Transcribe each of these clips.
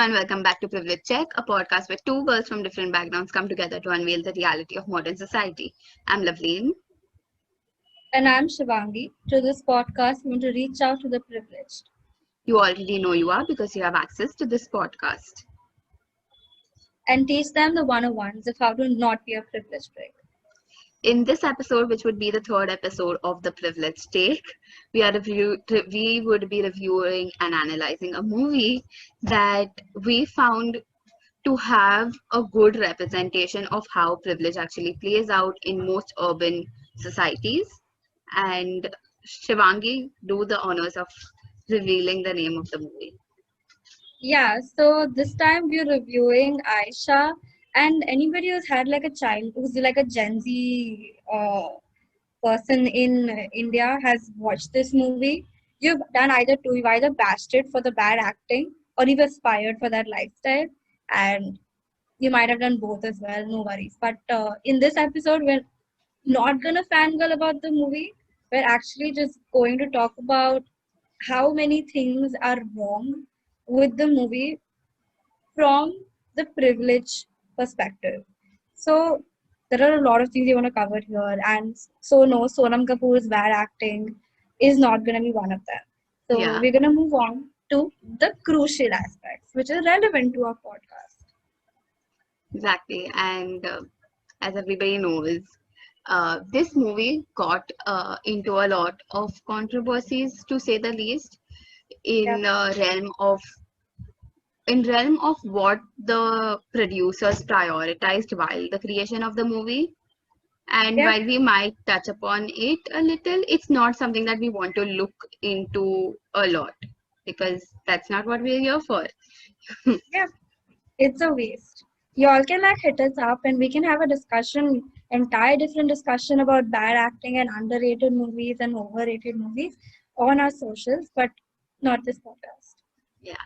and welcome back to Privilege Check, a podcast where two girls from different backgrounds come together to unveil the reality of modern society. I'm Loveleen. And I'm Shivangi. Through this podcast, we want to reach out to the privileged You already know you are because you have access to this podcast. and teach them the 101s of how to not be a privileged prick. In this episode, which would be the third episode of the Privilege Take, we would be reviewing and analyzing a movie that we found to have a good representation of how privilege actually plays out in most urban societies. And Shivangi, do the honors of revealing the name of the movie. Yeah, so this time we're reviewing Aisha, and anybody who's had like a child who's like a Gen Z person in India has watched this movie. You've done either two, you've either bashed it for the bad acting or you've aspired for that lifestyle, and you might have done both as well, no worries. But in this episode, we're not gonna fangirl about the movie. We're actually just going to talk about how many things are wrong with the movie from the privilege perspective. So there are a lot of things you want to cover here, and so no, Sonam Kapoor's bad acting is not gonna be one of them. So Yeah, we're gonna move on to the crucial aspects, which is relevant to our podcast. exactly. And as everybody knows, this movie got into a lot of controversies, to say the least, Yeah, in realm of what the producers prioritized while the creation of the movie. And yeah, while we might touch upon it a little, it's not something that we want to look into a lot because that's not what we're here for. yeah. It's a waste. Y'all can like hit us up and we can have a discussion, entire different discussion about bad acting and underrated movies and overrated movies on our socials, but not this podcast. Yeah.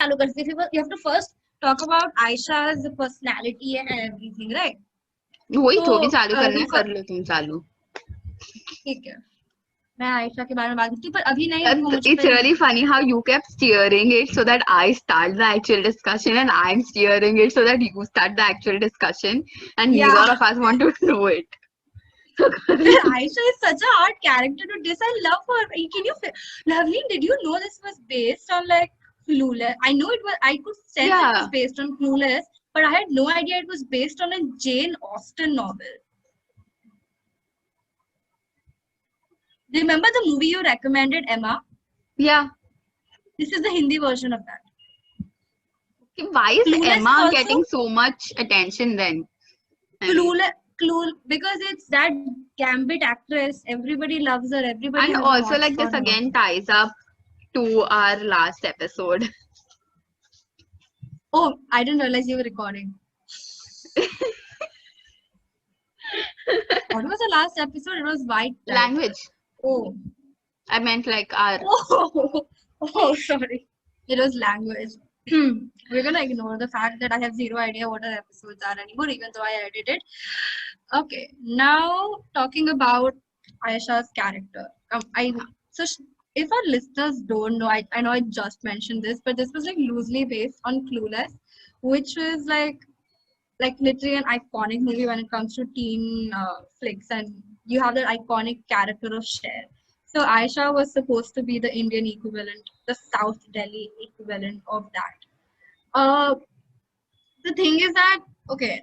चालू कर सकते हैं, you have to first talk about Aisha's personality and everything, right? वही तो थोड़ी चालू करना है, तुम कर लो तुम चालू. ठीक है मैं आयशा के बारे में बात करती हूँ पर अभी नहीं अभी वो मुझ It's पे really funny how you kept steering it so that I start the actual discussion and I'm steering it so that you start the actual discussion and yeah. neither of us want to do it. Aisha is such a hard character to diss. I love her. Can you, Lovely? Did you know this was based on like Clueless? I know it was. I could sense it was Yeah. based on Clueless, but I had no idea it was based on a Jane Austen novel. Remember the movie you recommended, Emma? Yeah. This is the Hindi version of that. Why is Clueless Emma is also getting so much attention then? I mean, Clueless, because it's that Gambit actress. Everybody loves her. Everybody and has also hots like for this her. again ties up to our last episode. Oh, I didn't realize you were recording. What was the last episode? It was White Tiger. Language. Oh. I meant like our. Oh, sorry. It was language. We're gonna ignore the fact that I have zero idea what our episodes are anymore, even though I edited. Okay, now talking about Aisha's character. So if our listeners don't know, I know I just mentioned this, but this was like loosely based on Clueless, which was like literally an iconic movie when it comes to teen flicks, and you have that iconic character of Cher. So Aisha was supposed to be the Indian equivalent, the South Delhi equivalent of that. The thing is that okay,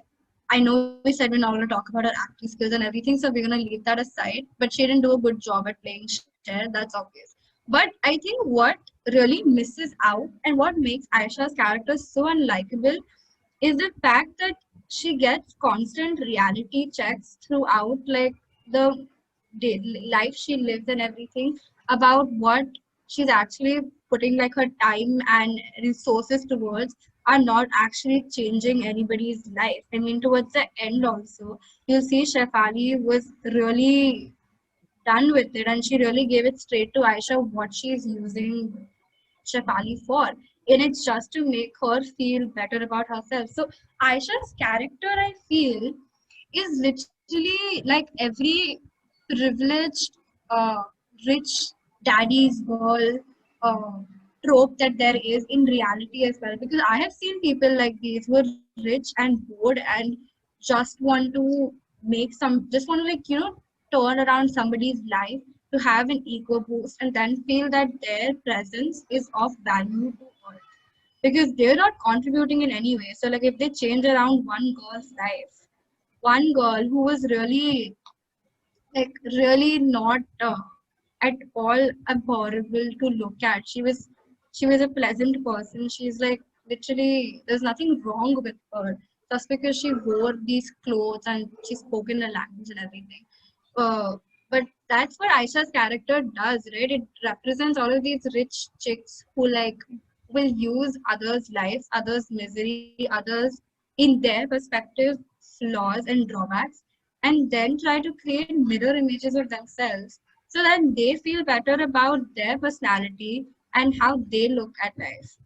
I know we said we're not going to talk about her acting skills and everything, so we're going to leave that aside. But she didn't do a good job at playing Cher, that's obvious. But I think what really misses out and what makes Aisha's character so unlikable is the fact that she gets constant reality checks throughout like the life she lives and everything about what she's actually putting like her time and resources towards are not actually changing anybody's life. I mean, towards the end also, you'll see Shefali was really done with it and she really gave it straight to Aisha what she's using Shefali for. And it's just to make her feel better about herself. So Aisha's character, I feel, is literally like every privileged, rich daddy's girl uh, trope that there is in reality as well. Because I have seen people like these who are rich and bored and just want to make some, just want to like, turn around somebody's life to have an ego boost and then feel that their presence is of value to all because they're not contributing in any way. So, like, if they change around one girl's life, one girl who was really, like, really not at all abhorrible to look at. She was a pleasant person. She's like literally there's nothing wrong with her just because she wore these clothes and she spoke in a language and everything. But that's what Aisha's character does, right? It represents all of these rich chicks who like will use others' lives, others' misery, others in their perspective, flaws and drawbacks, and then try to create mirror images of themselves so that they feel better about their personality and how they look at life.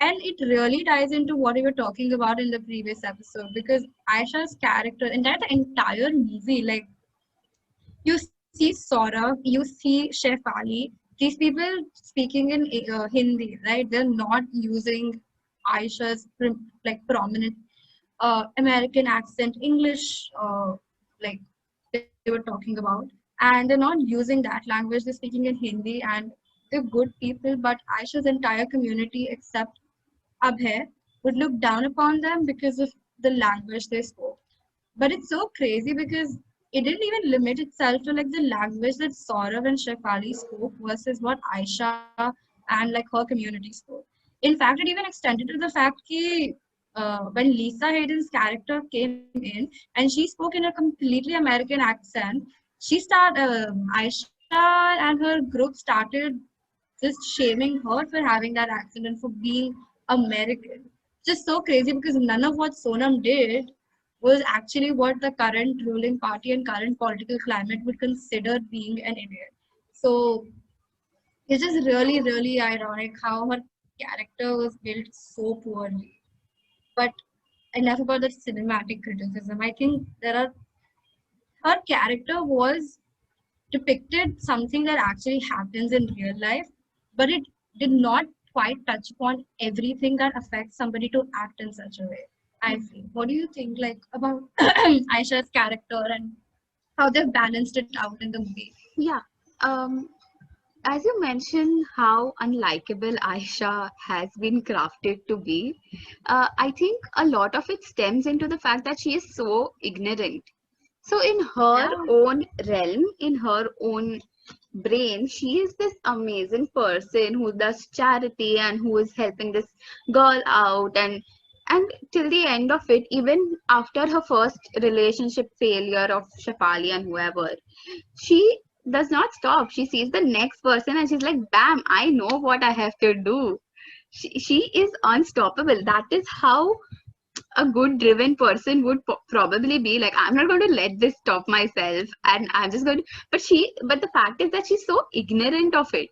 And it really ties into what we were talking about in the previous episode because Aisha's character, and that the entire movie, like you see Saurabh, you see Chef Ali, these people speaking in Hindi, right? They're not using Aisha's like prominent American accent English, like they were talking about, and they're not using that language. They're speaking in Hindi, and they're good people. But Aisha's entire community, except Abhay, would look down upon them because of the language they spoke. But it's so crazy because it didn't even limit itself to like the language that Saurav and Shefali spoke versus what Aisha and like her community spoke. In fact, it even extended to the fact that when Lisa Hayden's character came in and she spoke in a completely American accent, Aisha and her group started just shaming her for having that accent and for being American. Just so crazy because none of what Sonam did was actually what the current ruling party and current political climate would consider being an Indian. So it's just really, really ironic how her character was built so poorly. But enough about the cinematic criticism. I think her character was depicted something that actually happens in real life, but it did not quite touch upon everything that affects somebody to act in such a way. I feel. What do you think, like about Aisha's character and how they've balanced it out in the movie? Yeah. Um, as you mentioned, how unlikable Aisha has been crafted to be, I think a lot of it stems into the fact that she is so ignorant. So, in her Yeah, own realm, in her own brain, she is this amazing person who does charity and who is helping this girl out, and till the end of it, even after her first relationship failure of Shafali and whoever, she does not stop. She sees the next person and she's like, bam, I know what I have to do. She is unstoppable. That is how a good driven person would probably be. Like, I'm not going to let this stop myself, and I'm just going to, but the fact is that she's so ignorant of it.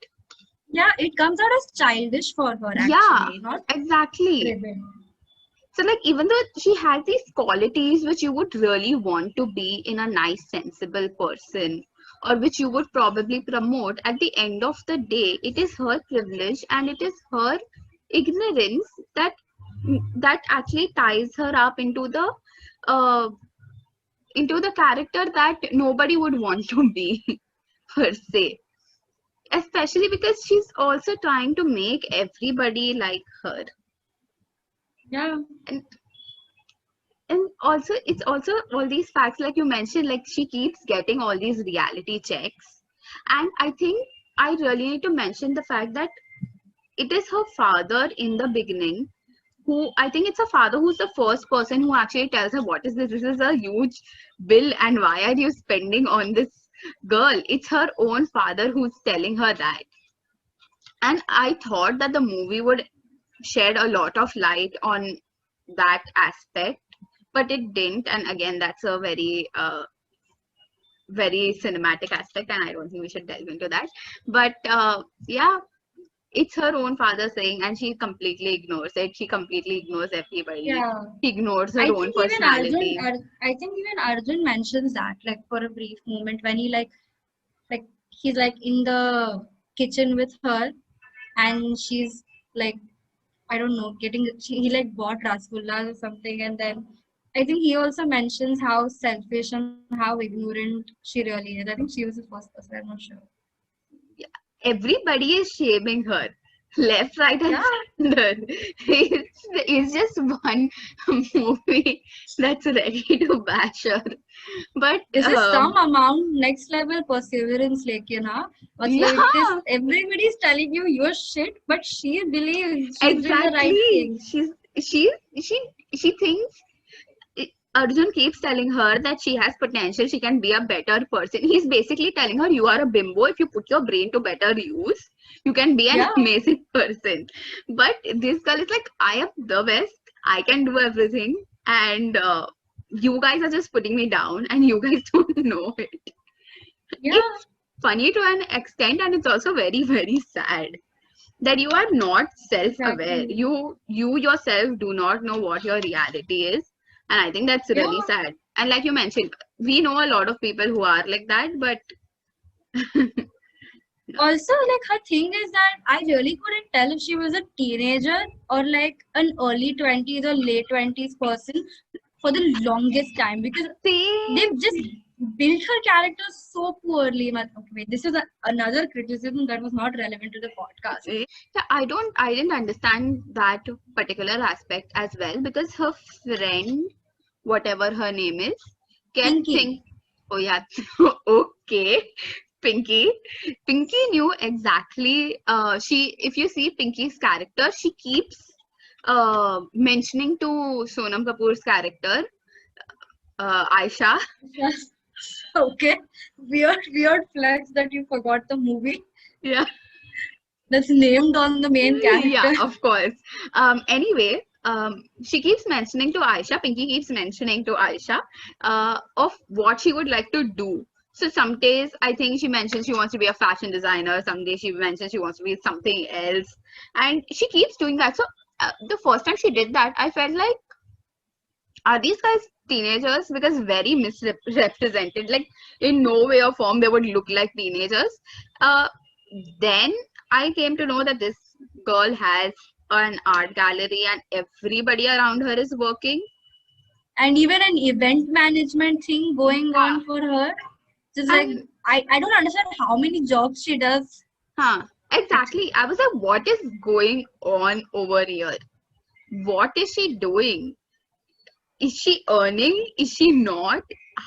yeah, it comes out as childish for her Yeah, actually, not exactly. driven. So, like, even though she has these qualities which you would really want to be in a nice, sensible person, or which you would probably promote, at the end of the day, it is her privilege and it is her ignorance that actually ties her up uh, into the character that nobody would want to be per se. Especially because she's also trying to make everybody like her. Yeah, And and also it's also all these facts like you mentioned, like she keeps getting all these reality checks. And I think I really need to mention the fact that it is her father in the beginning who, I think it's her father who's the first person who actually tells her, what is this? This is a huge bill, and why are you spending on this girl? It's her own father who's telling her that. And I thought that the movie would shed a lot of light on that aspect, but it didn't. And again, that's a very cinematic aspect, and I don't think we should delve into that. But yeah, it's her own father saying, and she completely ignores it. She completely ignores everybody. yeah. She ignores her I own think even Arjun, personality. I think even Arjun mentions that like for a brief moment when he like he's like in the kitchen with her, and she's like, I don't know, he like bought rasgullas or something, and then I think he also mentions how selfish and how ignorant she really is. I think she was the first person. I'm not sure. Everybody is shaming her, left, right, and Yeah, center. It's just one movie that's ready to bash her. But this is some amount next level perseverance, like yeah, मतलब it is everybody's telling you your shit, but she believes she's doing the right exactly. thing. She she she thinks Arjun keeps telling her that she has potential, she can be a better person. He's basically telling her, you are a bimbo. If you put your brain to better use, you can be an Yeah, amazing person. But this girl is like, I am the best. I can do everything. And you guys are just putting me down, and you guys don't know it. yeah, It's funny to an extent, and it's also very, very sad that you are not self-aware. exactly. You yourself do not know what your reality is, and I think that's Yeah. really sad. And like you mentioned, we know a lot of people who are like that, but Also, like her thing is that I really couldn't tell if she was a teenager or like an early 20s or late 20s person for the longest time because they've same. just built her character so poorly. Okay, wait, this is another criticism that was not relevant to the podcast. Yeah, I didn't understand that particular aspect as well, because her friend, whatever her name is, kept Pinky. think, oh yeah, okay, Pinky. Pinky knew exactly. If you see Pinky's character, she keeps mentioning to Sonam Kapoor's character, Aisha. Okay. Weird flex that you forgot the movie Yeah. that's named on the main Yeah, character. of course. Anyway, she keeps mentioning to Aisha, Pinky keeps mentioning to Aisha, of what she would like to do. So some days I think she mentions she wants to be a fashion designer. Some days she mentions she wants to be something else, and she keeps doing that. So the first time she did that, I felt like, are these guys teenagers? Because very misrepresented. Like in no way or form they would look like teenagers. Uh, then I came to know that this girl has an art gallery and everybody around her is working. And even an event management thing going Yeah. on for her. Just like And I don't understand how many jobs she does. exactly. I was like, what is going on over here? What is she doing? Is she earning? Is she not?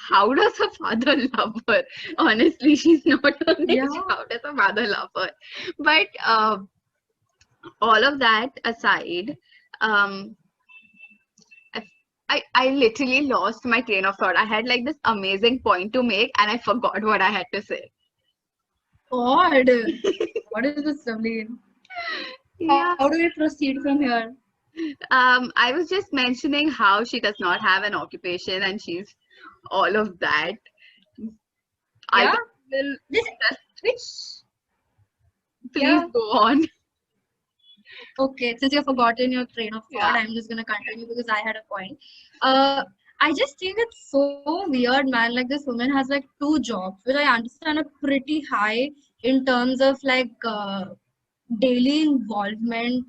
How does her father love her? Honestly, she's not earning. Yeah. How does her father love her? But all of that aside, um, I literally lost my train of thought. I had like this amazing point to make and I forgot what I had to say. God. What is this mean? Yeah. How do we proceed from here? I was just mentioning how she does not have an occupation and she's all of that. I Yeah. think we'll This just which please yeah. go on. Okay, since you've forgotten your train of thought, Yeah. I'm just gonna continue because I had a point. Uh, I just think it's so weird, man. Like this woman has like two jobs, which I understand are pretty high in terms of like daily involvement.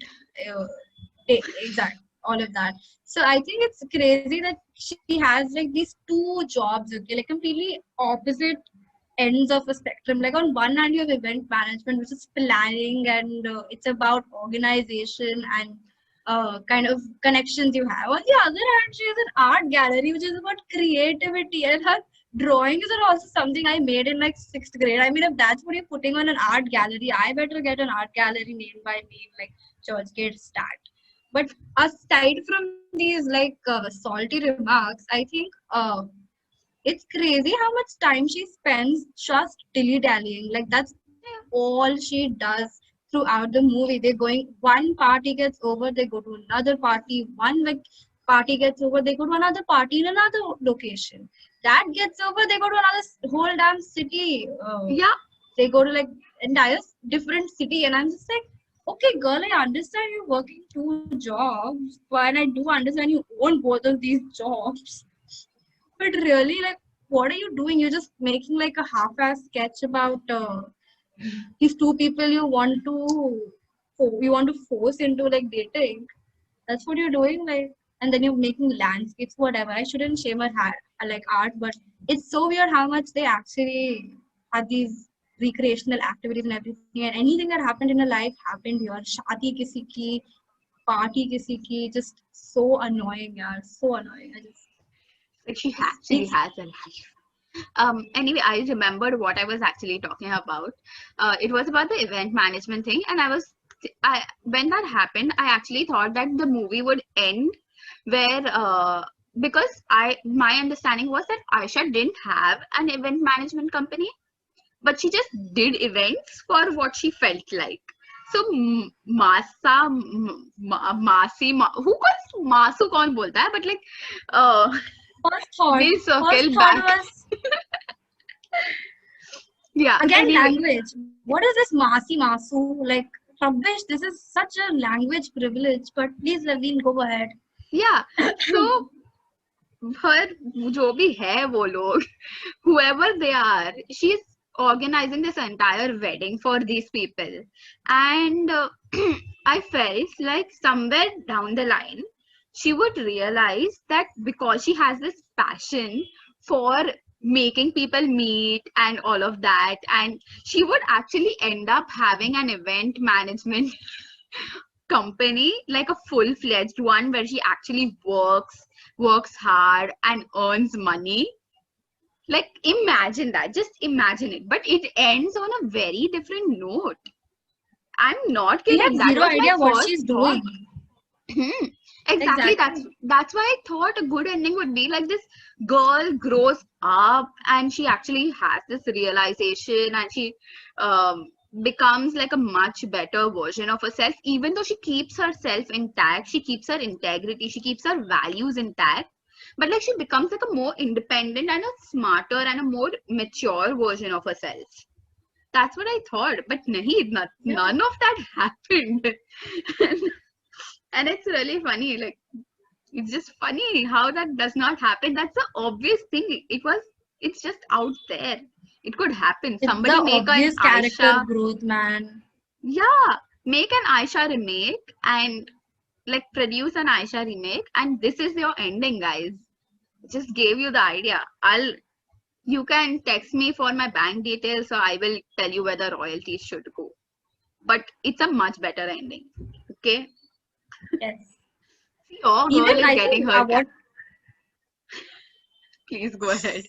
Uh, exact, all of that. So I think it's crazy that she has like these two jobs, okay, like completely opposite ends of a spectrum. Like on one hand, you have event management, which is planning and it's about organization and kind of connections you have. On the other hand, she has an art gallery, which is about creativity, and her drawings are also something I made in like sixth grade. I mean, if that's what you're putting on an art gallery, I better get an art gallery named by me, like Churchgate Stat. But aside from these like salty remarks, I think it's crazy how much time she spends just dilly-dallying. Like that's all she does throughout the movie. They're going one party gets over, they go to another party. One like party gets over, they go to another party in another location. That gets over, they go to another whole damn city. Yeah. They go to like entire different city, and I'm just like, okay, girl, I understand you're working two jobs, and I do understand you own both of these jobs. But really, like, what are you doing? You're just making like a half-ass sketch about these two people you want to force into like dating. That's what you're doing, like, and then you're making landscapes, whatever. I shouldn't shame her like art, but it's so weird how much they actually had these recreational activities and everything, and anything that happened in her life happened here. Shadi kisi ki, party kisi ki, just so annoying, yeah, so annoying. Like she It actually speaks. has a life. Anyway, I remembered what I was actually talking about. It was about the event management thing, and when that happened, I actually thought that the movie would end where because my understanding was that Aisha didn't have an event management company, but she just did events for what she felt like. So who calls Masu कौन बोलता है? But like uh, First thought, we'll first circle thought back. was Yeah. again Anyway, language. What is this Masi Masu? Like rubbish. This is such a language privilege. But please, Laveen, go ahead. yeah. So पर जो भी है वो लोग, whoever they are, she's organizing this entire wedding for these people, and I felt like somewhere down the line she would realize that because she has this passion for making people meet and all of that, and she would actually end up having an event management company, like a full-fledged one where she actually works hard and earns money. Like imagine that, just imagine it, but it ends on a very different note. I'm not We have kidding, that zero was my idea what first she's thought. doing. Exactly, Exactly. that's why I thought a good ending would be like this girl grows up and she actually has this realization, and she um, becomes like a much better version of herself, even though she keeps herself intact, she keeps her integrity, she keeps her values intact, but like she becomes like a more independent and a smarter and a more mature version of herself. That's what I thought, but nahi, Yeah. none of that happened. And it's really funny, like it's just funny how that does not happen. That's the obvious thing. It's just out there. It could happen. It's Somebody the make an obvious character Aisha, growth, man. yeah, make an Aisha remake and like produce an Aisha remake, and this is your ending, guys. Just gave you the idea. You can text me for my bank details, so I will tell you where the royalties should go. But it's a much better ending. Okay? Yes. Your Even girl is I getting think her what Please go ahead.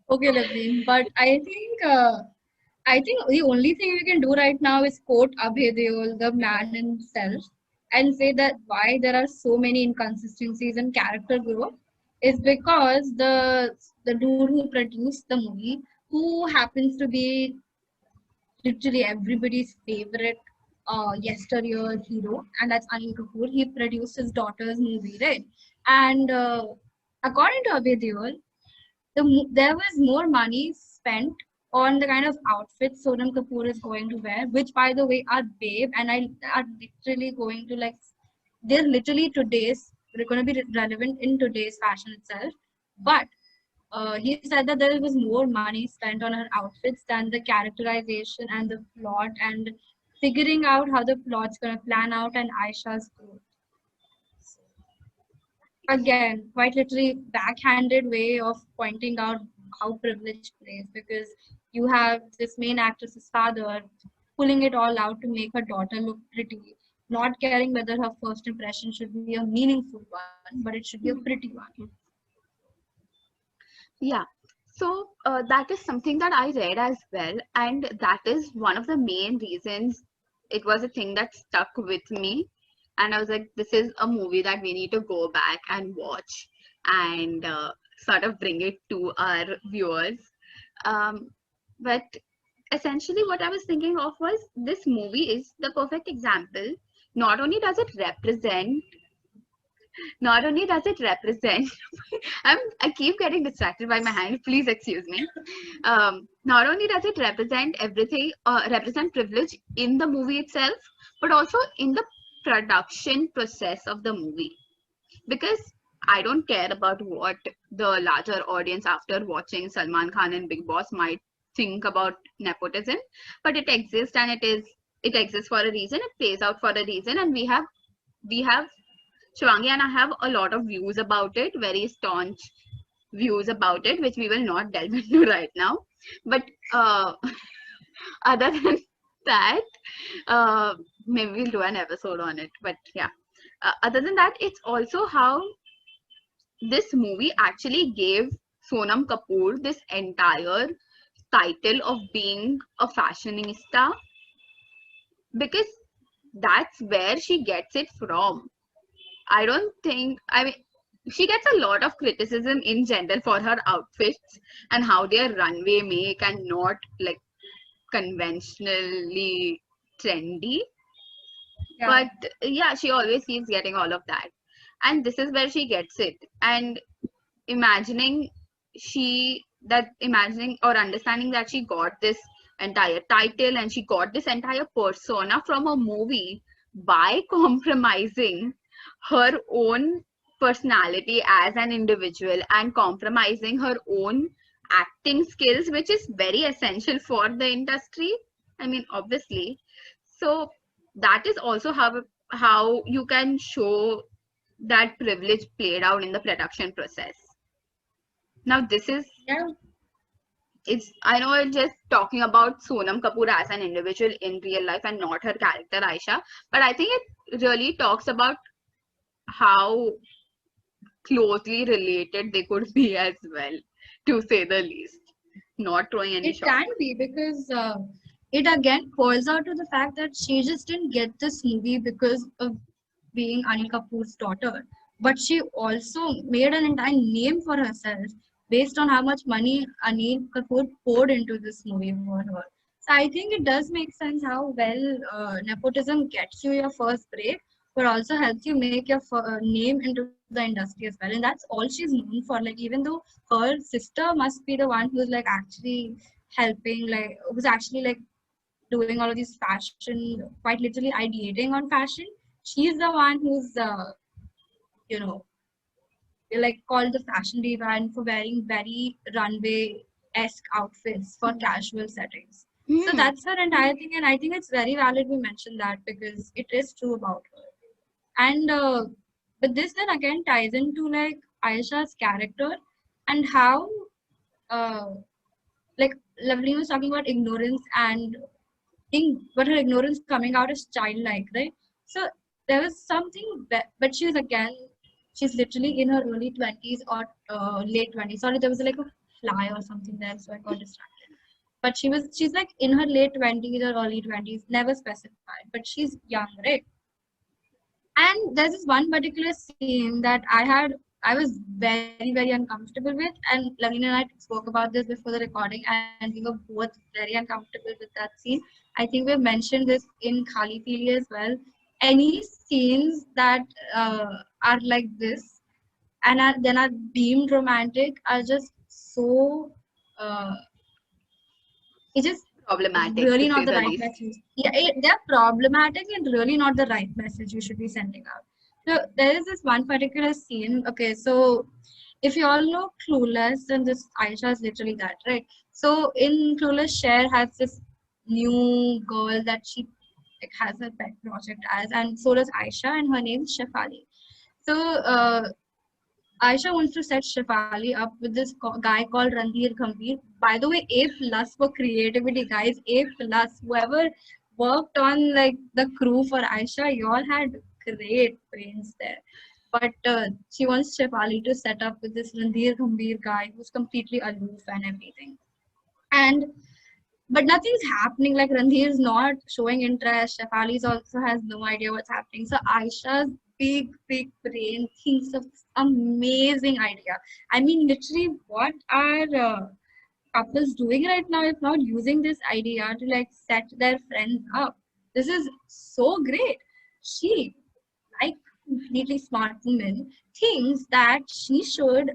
okay, Laveen, but I think the only thing we can do right now is quote Abhay Deol, the man himself, and say that why there are so many inconsistencies in character growth is because the dude who produced the movie, who happens to be literally everybody's favorite yesteryear hero, and that's Anil Kapoor. He produced his daughter's movie, right? And according to Abhay Deol, there was more money spent on the kind of outfits Sonam Kapoor is going to wear, which by the way are babe and I are literally going to like they're literally they're going to be relevant in today's fashion itself. But he said that there was more money spent on her outfits than the characterization and the plot and figuring out how the plot's going to plan out and Aisha's growth. Again, quite literally backhanded way of pointing out how privilege plays because you have this main actress's father pulling it all out to make her daughter look pretty, not caring whether her first impression should be a meaningful one, but it should be a pretty one. Yeah. So that is something that I read as well, and that is one of the main reasons it was a thing that stuck with me. And I was like, this is a movie that we need to go back and watch and sort of bring it to our viewers. Um, but essentially, what I was thinking of was this movie is the perfect example. Not only does it represent not only does it represent I keep getting distracted by my hand, please excuse me. Not only does it represent everything, represent privilege in the movie itself, but also in the production process of the movie, because I don't care about what the larger audience after watching Salman Khan and Big Boss might think about nepotism, but it exists, and it exists for a reason. It plays out for a reason, and we have Shivangi and I have a lot of views about it, very staunch views about it, which we will not delve into right now. But other than that, uh, maybe we'll do an episode on it. But yeah, other than that, it's also how this movie actually gave Sonam Kapoor this entire title of being a fashionista, because that's where she gets it from. I don't think, I mean, she gets a lot of criticism in general for her outfits and how they are runway make and not like conventionally trendy. Yeah. But yeah, she always keeps getting all of that. And this is where she gets it. And imagining imagining or understanding that she got this entire title and she got this entire persona from a movie by compromising her own personality as an individual and compromising her own acting skills, which is very essential for the industry, I mean, obviously. So that is also how you can show that privilege played out in the production process. Now this is, Yeah. it's, I know it's just talking about Sonam Kapoor as an individual in real life and not her character Aisha, but I think it really talks about how closely related they could be as well, to say the least. Not throwing any It shots. can be because it again boils out to the fact that she just didn't get this movie because of being Anil Kapoor's daughter, but she also made an entire name for herself based on how much money Anil Kapoor poured into this movie for her. So I think it does make sense how well nepotism gets you your first break, but also helps you make your name into the industry as well. And that's all she's known for. Like even though her sister must be the one who's like actually helping, like who's actually like doing all of these fashion, quite literally ideating on fashion. She's the one who's, you know, like called the fashion diva and for wearing very runway-esque outfits for casual settings. So Hmm. that's her entire thing, and I think it's very valid we mention that because it is true about her. And but this then again ties into like Aisha's character and how uh, like Lovely was talking about ignorance and but her ignorance coming out as childlike, right? So there was something, but she was again, she's literally in her early 20s or late 20s. Sorry, there was like a fly or something there, so I got distracted. But she's like in her late 20s or early 20s, never specified, but she's young, right? And there's this one particular scene that I was very, very uncomfortable with. And Lavina and I spoke about this before the recording, and we were both very uncomfortable with that scene. I think we've mentioned this in Khali Pili as well. Any scenes that are like this and then are deemed romantic are just so, uh, it just Problematic, to really say not the the right least. message. Yeah, they're problematic and really not the right message you should be sending out. So there is this one particular scene. Okay, so if you all know Clueless, then this Aisha is literally that, right? So in Clueless, Cher has this new girl that she like has a pet project as, and so does Aisha, and her name's Shefali. So Aisha wants to set Shefali up with this guy called Ranveer Gambhir. By the way, A plus for creativity, guys. A plus. Whoever worked on like the crew for Aisha, you all had great brains there. But she wants Shefali to set up with this Ranveer Gambhir guy who's completely aloof and everything. And but nothing's happening. Like Randhir is not showing interest. Shefali's also has no idea what's happening. So Aisha's big brain thinks of this amazing idea. I mean, literally, what are couples doing right now if not using this idea to like set their friends up? This is so great. She, like completely smart woman, thinks that she should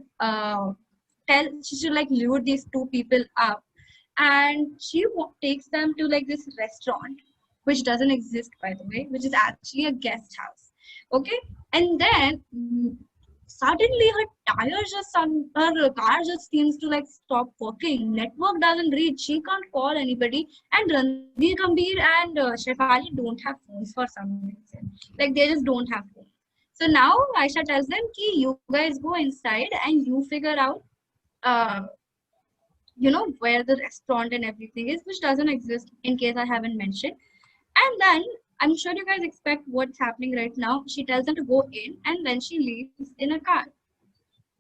like lure these two people up, and she takes them to like this restaurant which doesn't exist, by the way, which is actually a guest house. Okay, and then suddenly her her car just seems to like stop working. Network doesn't reach. She can't call anybody. And Ranveer Kambir and Shefali don't have phones for some reason. Like they just don't have phones. So now Aisha tells them, "Ki you guys go inside and you figure out, uh, where the restaurant and everything is, which doesn't exist in case I haven't mentioned." And then I'm sure you guys expect what's happening right now. She tells them to go in and then she leaves in a car.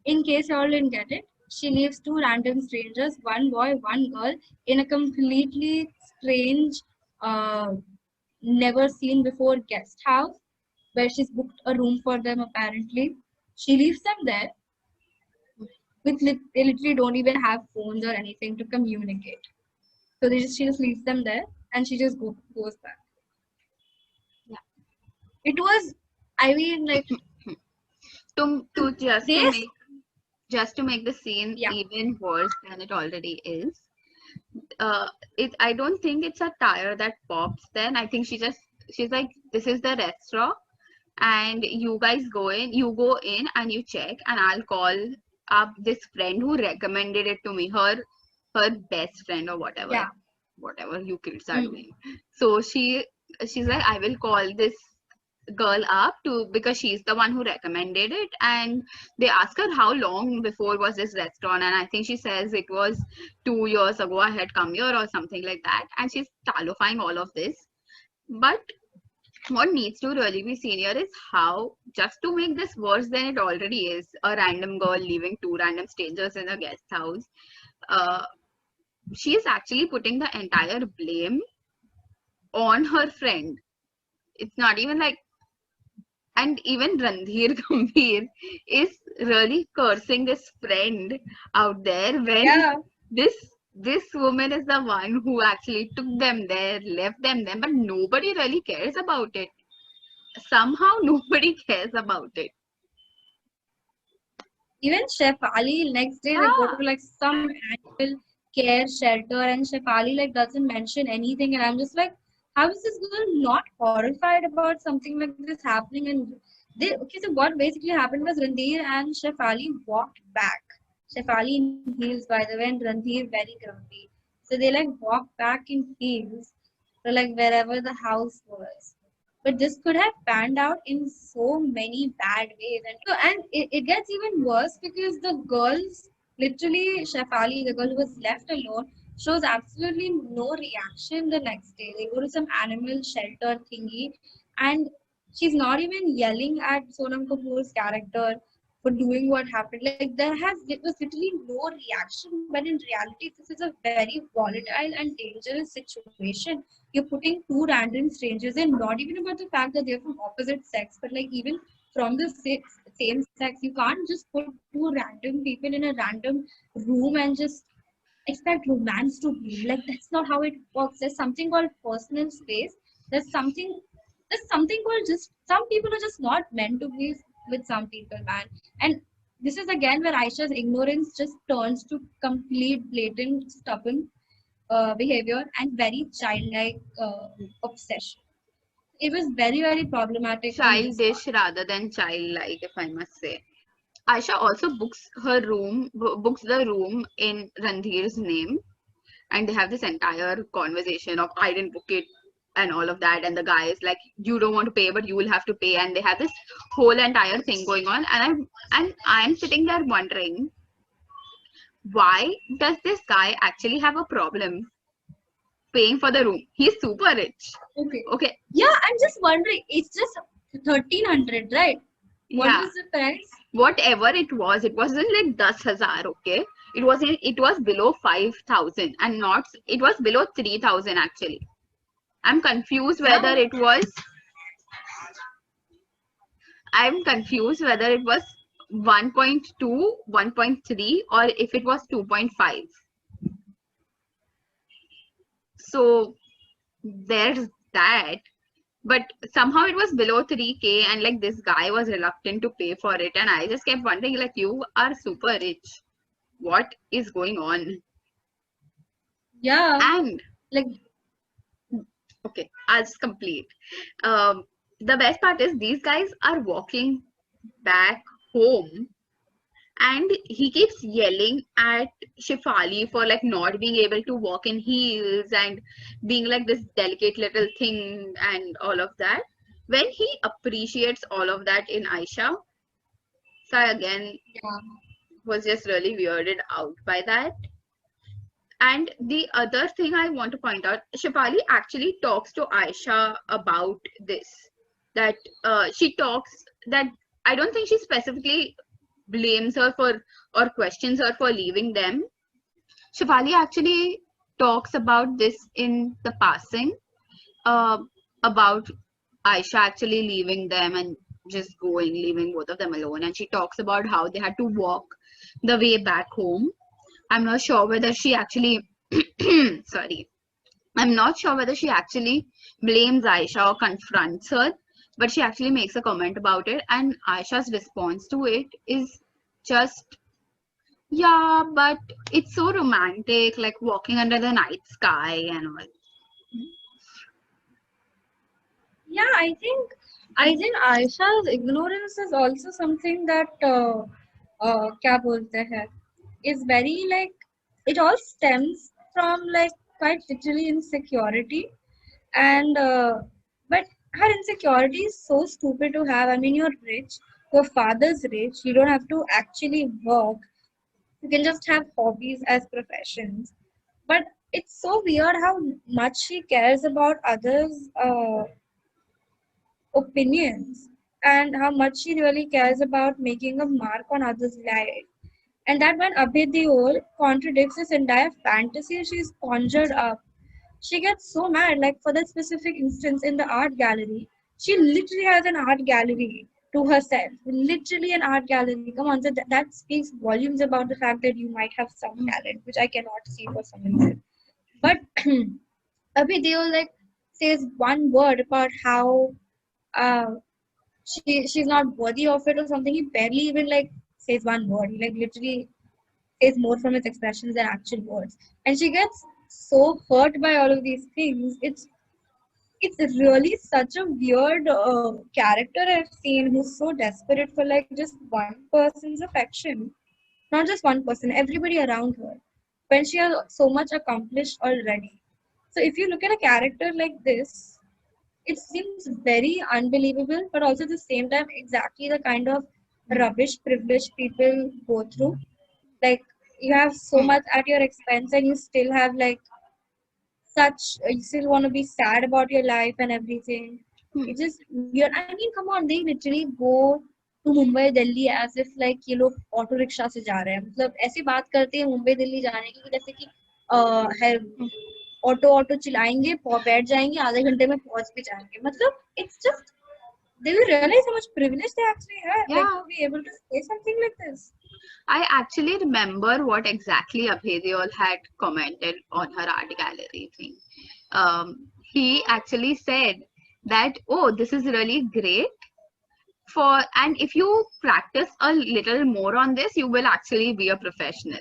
In case you all didn't get it, she leaves two random strangers, one boy, one girl, in a completely strange, uh, never seen before guest house where she's booked a room for them apparently. She leaves them there they literally don't even have phones or anything to communicate. So she just leaves them there and she just goes back. Yeah. It was, I mean, like to this. Just to make the scene Yeah. even worse than it already is. I don't think it's a tire that pops. Then I think she's like, this is the restaurant, and you guys you go in and you check, and I'll call up this friend who recommended it to me, her best friend or whatever, Yeah. whatever you kids are doing. So she's like, I will call this girl up to, because she's the one who recommended it, and they ask her how long before was this restaurant, and I think she says it was 2 years ago I had come here or something like that, and she's talifying all of this. But what needs to really be seen here is how, just to make this worse than it already is, a random girl leaving two random strangers in a guest house, uh, she is actually putting the entire blame on her friend. It's not even like, and even Randhir Gambhir is really cursing this friend out there when this this woman is the one who actually took them there, left them there, but nobody really cares about it. Somehow nobody cares about it. Even Chef Ali, next day they go to like some animal care shelter, and Chef Ali like doesn't mention anything, and I'm just like, how is this girl not horrified about something like this happening? And so what basically happened was Randhir and Chef Ali walked back. Chef Ali in heels, by the way, and Randhir very grumpy. So they like walked back in heels to like wherever the house was. But this could have panned out in so many bad ways. And it gets even worse because the girls, literally, Shefali, the girl who was left alone, shows absolutely no reaction the next day. They go to some animal shelter thingy, and she's not even yelling at Sonam Kapoor's character for doing what happened. Like it was literally no reaction, but in reality, this is a very volatile and dangerous situation. You're putting two random strangers in, not even about the fact that they're from opposite sex, but like even from the same sex. You can't just put two random people in a random room and just expect romance to be like that's not how it works. There's something called personal space. There's something called just some people are just not meant to be with some people, man. And this is again where Aisha's ignorance just turns to complete blatant stubborn behavior and very childlike obsession. It was very, very problematic on this part. Childish rather than childlike, if I must say. Aisha also books the room in Randhir's name, and they have this entire conversation of I didn't book it and all of that, and the guy is like, you don't want to pay, but you will have to pay, and they have this whole entire thing going on, and I'm sitting there wondering, why does this guy actually have a problem paying for the room? He's super rich. Okay. Yeah, I'm just wondering. It's just 1,300, right? What Yeah. was the price? Whatever it wasn't like 10,000. Okay, it was below 5,000, and not, it was below 3,000 actually. I'm confused whether it was 1.2, 1.3, or if it was 2.5. So there's that. But somehow it was below 3K, and like this guy was reluctant to pay for it, and I just kept wondering, like, you are super rich, what is going on? Yeah. And like, okay, I'll just complete. The best part is these guys are walking back home, and he keeps yelling at Shefali for like not being able to walk in heels and being like this delicate little thing and all of that. When he appreciates all of that in Aisha, Sai again Yeah. was just really weirded out by that. And the other thing I want to point out, Shefali actually talks to Aisha about this. That she talks that I don't think she specifically blames her for or questions her for leaving them. Shefali actually talks about this in the passing, uh, about Aisha actually leaving them and just going, leaving both of them alone. And she talks about how they had to walk the way back home. I'm not sure whether she actually, sorry, I'm not sure whether she actually blames Aisha or confronts her, but she actually makes a comment about it. And Aisha's response to it is just, yeah, but it's so romantic, like walking under the night sky and all. Yeah, I think Aisha's ignorance is also something that क्या बोलते हैं, is very like, it all stems from like quite literally insecurity, and but her insecurity is so stupid to have. I mean, you're rich, your father's rich, you don't have to actually work, you can just have hobbies as professions. But it's so weird how much she cares about others' opinions, and how much she really cares about making a mark on others' life. And that when Abhay Deol contradicts this entire fantasy she's conjured up, she gets so mad. Like for that specific instance in the art gallery, she literally has an art gallery to herself. Literally an art gallery. Come on, so that speaks volumes about the fact that you might have some talent, which I cannot see for some reason. But Abhi Deol like says one word about how uh, she's not worthy of it or something. He barely even like says one word. He like literally says more from his expressions than actual words. And she gets so hurt by all of these things. It's really such a weird character I've seen who's so desperate for like just one person's affection. Not just one person, everybody around her. When she has so much accomplished already. So if you look at a character like this, it seems very unbelievable, but also at the same time exactly the kind of rubbish privilege people go through. Like you have so Hmm. much at your expense and you still have like such you still want to be sad about your life and everything. Hmm. It's just weird. I mean, come on, they literally go to Mumbai, Delhi as if like ये लोग auto rickshaw से जा रहे हैं, मतलब ऐसी बात करते हैं मुंबई दिल्ली जाने की जैसे कि है ऑटो ऑटो चिल्लाएंगे बैठ जाएंगे आधे घंटे में पहुंच भी जाएंगे, मतलब it's just, do you realize how much privilege they actually have, like Yeah, to be able to say something like this? I actually remember what exactly Abhay Deol had commented on her art gallery thing. He actually said that, oh, this is really great for, and if you practice a little more on this, you will actually be a professional.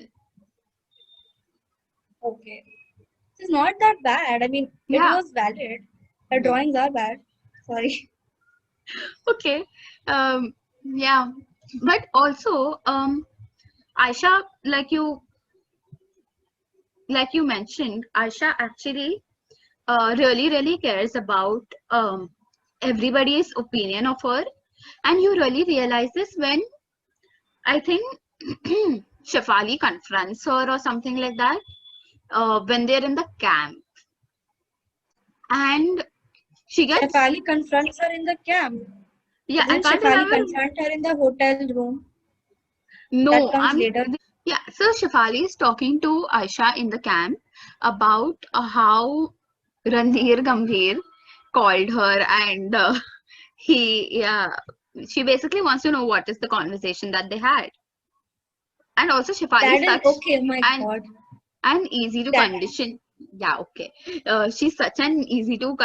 Okay, it's not that bad. I mean, it Yeah. was valid. Her drawings are bad. Sorry. Okay. Yeah. But also, Aisha, like you mentioned, Aisha actually really, really cares about everybody's opinion of her. And you really realize this when I think Shefali confronts her or something like that when they're in the camp. And she gets, Shefali confronts her in the camp. yeah, I Doesn't can't Shefali remember. confront her in the hotel room? That No, comes later. yeah. So Shefali is talking to Aisha in the camp about how Ranveer Gambhir called her and yeah, she basically wants to know what is the conversation that they had. And also Shefali is That is such okay. Oh my an God. easy to That condition. Yeah, okay. She's such an easy to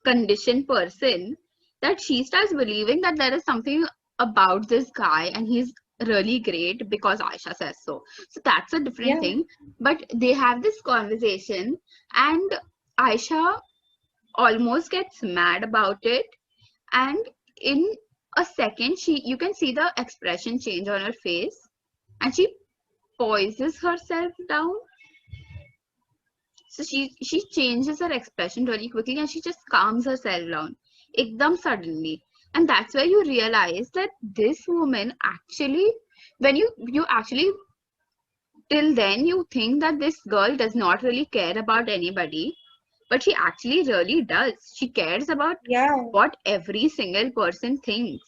condition person that she starts believing that there is something about this guy and he's really great because Aisha says so. So that's a different yeah. thing. But they have this conversation and Aisha almost gets mad about it, and in a second, you can see the expression change on her face, and she poises herself down. So she changes her expression really quickly, and she just calms herself down, ekdam suddenly. And that's where you realize that this woman actually, when you actually, till then you think that this girl does not really care about anybody, but she actually really does. She cares about Yeah, what every single person thinks.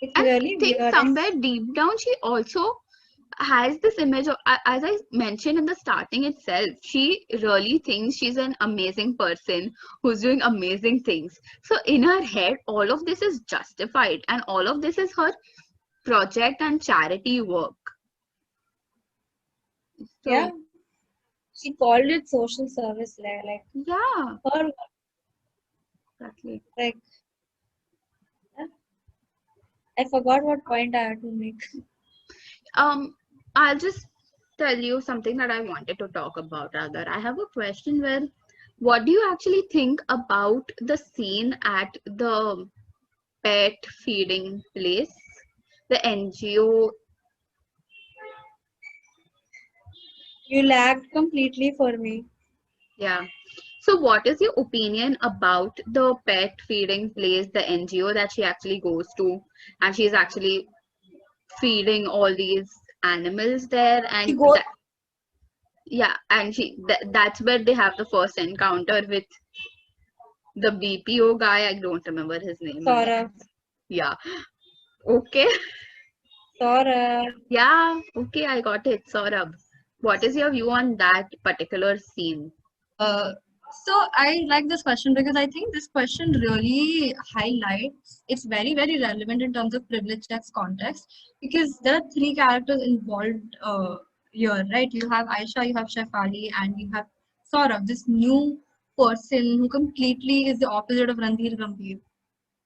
it's And I really think weird. somewhere deep down, she also has this image of, as I mentioned in the starting itself, she really thinks she's an amazing person who's doing amazing things. So in her head, all of this is justified, and all of this is her project and charity work. Yeah, So she called it social service, like yeah, her, exactly. like yeah. I forgot what point I had to make. I'll just tell you something that I wanted to talk about. Rather, I have a question where, what do you actually think about the scene at the pet feeding place, the NGO? You lagged completely for me. Yeah. So, what is your opinion about the pet feeding place, the NGO that she actually goes to, and she's actually feeding all these animals there, She and goes that, yeah, and that's where they have the first encounter with the BPO guy. I don't remember his name now. Saurabh. Yeah. Okay. Saurabh. Yeah. Okay, I got it. Saurabh, what is your view on that particular scene? Uh, so I like this question because I think this question really highlights, it's very, very relevant in terms of privilege checks context because there are three characters involved here, right? You have Aisha, you have Chef Ali, and you have Saurabh, this new person who completely is the opposite of Ranveer Gambhir.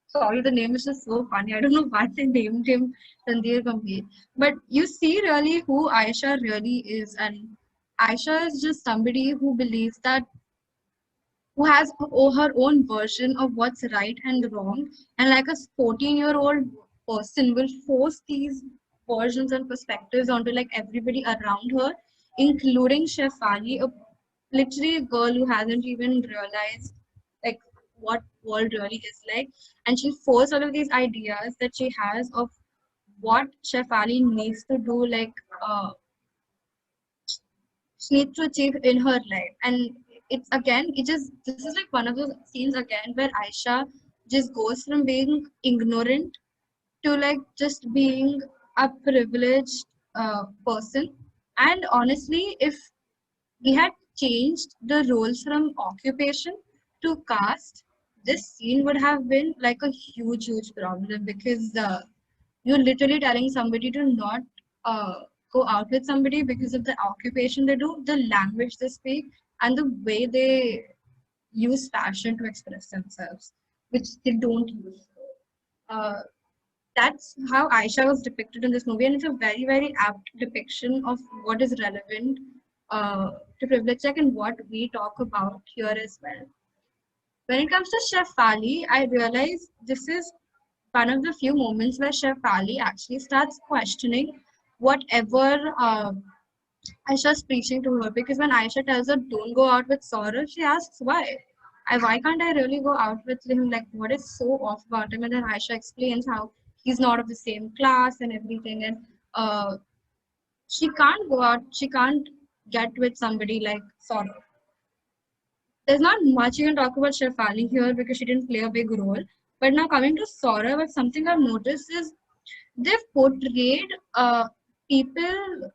Sorry, the name is just so funny. I don't know why they named him Ranveer Gambhir. But you see really who Aisha really is, and Aisha is just somebody who believes that who has her own version of what's right and wrong, and like a 14-year-old person will force these versions and perspectives onto like everybody around her, including Chef Ali, a literally a girl who hasn't even realized like what world really is like, and she forced all of these ideas that she has of what Chef Ali needs to do, like she needs to achieve in her life. And it's again, it just this is like one of those scenes again where Aisha just goes from being ignorant to like just being a privileged person. And honestly, if we had changed the roles from occupation to caste, this scene would have been like a huge, huge problem because you're literally telling somebody to not uh, go out with somebody because of the occupation they do, the language they speak, and the way they use fashion to express themselves, which they don't use. Uh, that's how Aisha was depicted in this movie, and it's a very, very apt depiction of what is relevant to privilege check and what we talk about here as well. When it comes to Chef Ali, I realize this is one of the few moments where Chef Ali actually starts questioning whatever Aisha's preaching to her. Because when Aisha tells her, don't go out with Saurabh, she asks why. Why can't I really go out with him? Like, what is so off about him? And then Aisha explains how he's not of the same class and everything. And she can't go out, she can't get with somebody like Saurabh. There's not much you can talk about Shefali here because she didn't play a big role. But now coming to Saurabh, something I've noticed is they've portrayed people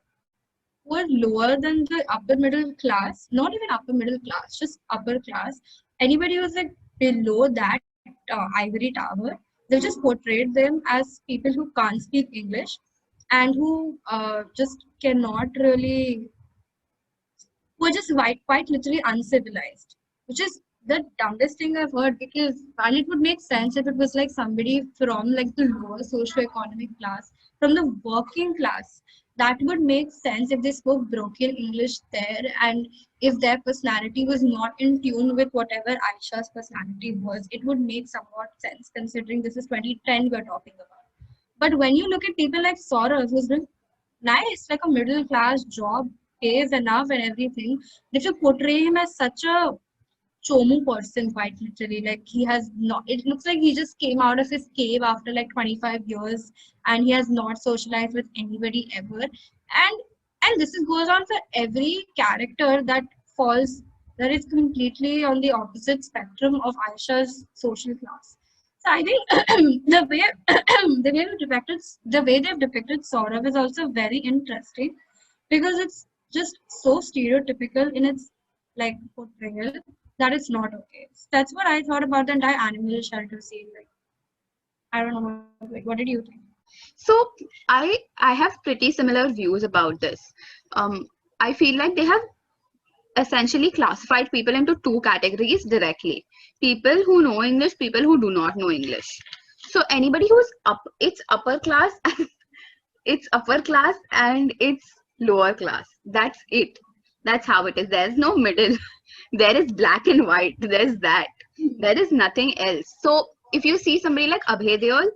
who are lower than the upper middle class, not even upper middle class, just upper class. Anybody who's like below that ivory tower, they've just portrayed them as people who can't speak English and who just cannot really were just quite literally uncivilized, which is the dumbest thing I've heard because while it would make sense if it was like somebody from like the lower socioeconomic class, from the working class. That would make sense if they spoke broken English there, and if their personality was not in tune with whatever Aisha's personality was. It would make somewhat sense considering this is 2010 we're talking about. But when you look at people like Saurav, who's doing nice, like a middle class job, pays enough and everything, they should portray him as such a chomu person, quite literally. Like he has not, it looks like he just came out of his cave after like 25 years and he has not socialized with anybody ever. And this goes on for every character that falls, that is completely on the opposite spectrum of Aisha's social class. So I think the way the way they've depicted Saurav is also very interesting because it's just so stereotypical in its like portrayal that it's not okay. That's what I thought about the entire animal shelter scene. Like I don't know, what did you think? So I have pretty similar views about this. I feel like they have essentially classified people into two categories directly: people who know English, people who do not know English. So anybody who's up, it's upper class, it's upper class and it's lower class. That's it. That's how it is. There's no middle. There is black and white. There's that. There is nothing else. So if you see somebody like Abhay Deol,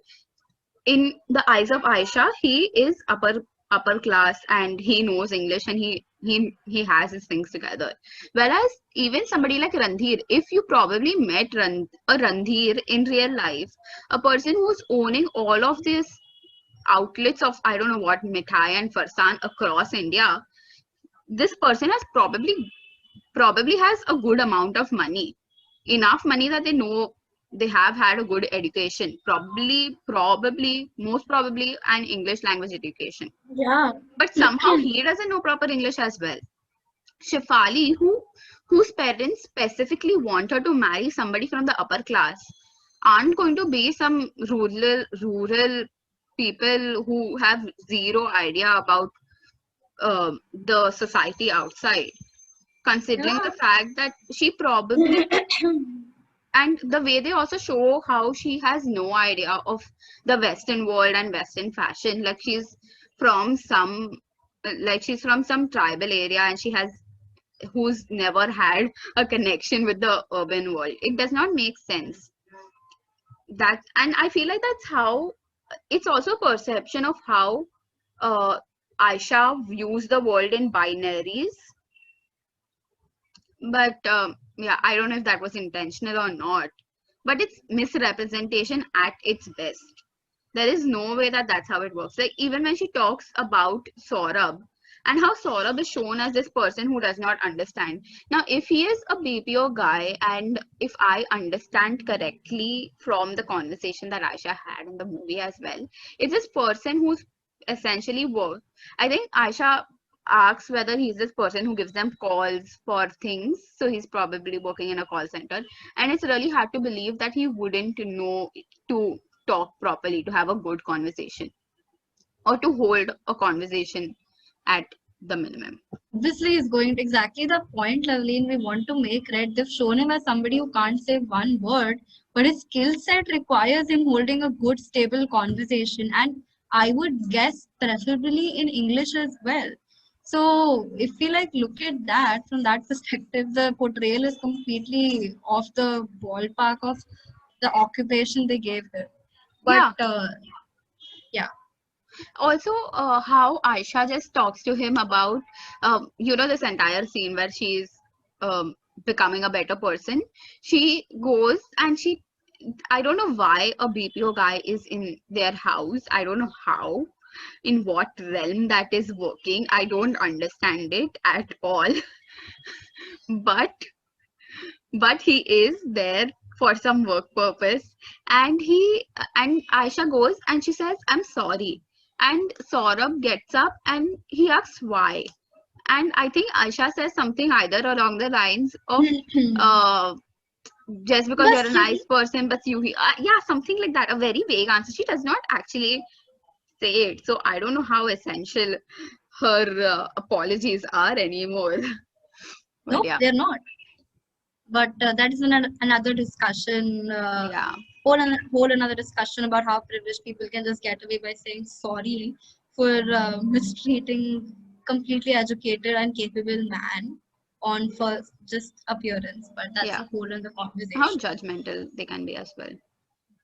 in the eyes of Aisha, he is upper class and he knows English and he has his things together. Whereas even somebody like Randhir, if you probably met a Randhir in real life, a person who's owning all of these outlets of I don't know what mithai and farsan across India, this person has probably has a good amount of money, enough money that they know they have had a good education, probably most probably an English language education, Yeah. but somehow he doesn't know proper English as well. Shefali, whose parents specifically want her to marry somebody from the upper class, aren't going to be some rural people who have zero idea about the society outside, considering Yeah. the fact that she probably, and the way they also show how she has no idea of the Western world and Western fashion, like from some she's from some tribal area and she has who's never had a connection with the urban world. It does not make sense. That, and I feel like that's how it's also a perception of how uh, Aisha views the world in binaries. But yeah, I don't know if that was intentional or not. But it's misrepresentation at its best. There is no way that that's how it works. Like even when she talks about Saurabh and how Saurabh is shown as this person who does not understand. Now, if he is a BPO guy, and if I understand correctly from the conversation that Aisha had in the movie as well, it's this person who's essentially work. I think Aisha asks whether he's this person who gives them calls for things. So he's probably working in a call center. And it's really hard to believe that he wouldn't know to talk properly, to have a good conversation, or to hold a conversation at the minimum. Obviously is going to exactly the point, Loveleen, we want to make, right? They've shown him as somebody who can't say one word, but his skill set requires him holding a good, stable conversation. And I would guess preferably in English as well. So if we like look at that from that perspective, the portrayal is completely off the ballpark of the occupation they gave him. But Yeah. yeah. Also, how Aisha just talks to him about, this entire scene where she's um, becoming a better person. She goes and I don't know why a BPO guy is in their house. I don't know how, in what realm that is working. I don't understand it at all. but but he is there for some work purpose, and Aisha goes and she says, I'm sorry, and Saurabh gets up and he asks why, and I think Aisha says something either along the lines of uh just because you're a nice person, but yeah, something like that, a very vague answer. She does not actually say it, so I don't know how essential her apologies are anymore. But Nope, yeah. they're not. But that is another discussion. Yeah. whole another discussion about how privileged people can just get away by saying sorry for mistreating completely educated and capable man on first just appearance. But that's Yeah. a whole other How conversation. judgmental they can be as well.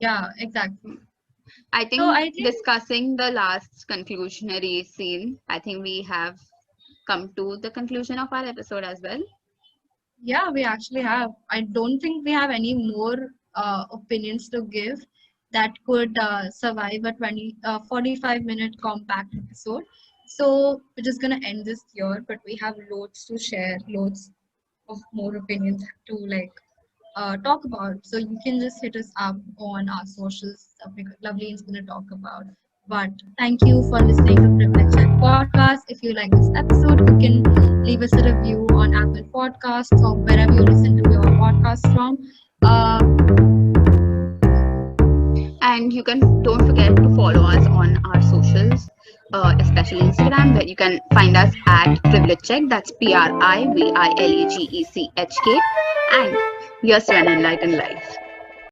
Yeah, exactly. I So think I think discussing the last conclusionary scene, I think we have come to the conclusion of our episode as well. yeah, we actually have. I don't think we have any more opinions to give that could survive a 45-minute compact episode. So we're just gonna end this here, but we have loads to share, loads of more opinions to like talk about. So you can just hit us up on our socials. Lovely is gonna talk about. But thank you for listening to Privilege Check Podcast. If you like this episode, you can leave us a review on Apple Podcasts or wherever you listen to your podcast from. And you can don't forget to follow us on our socials, especially Instagram, where you can find us at Privilege Check. That's PRIVILEGECHK. And here's to an enlightened life.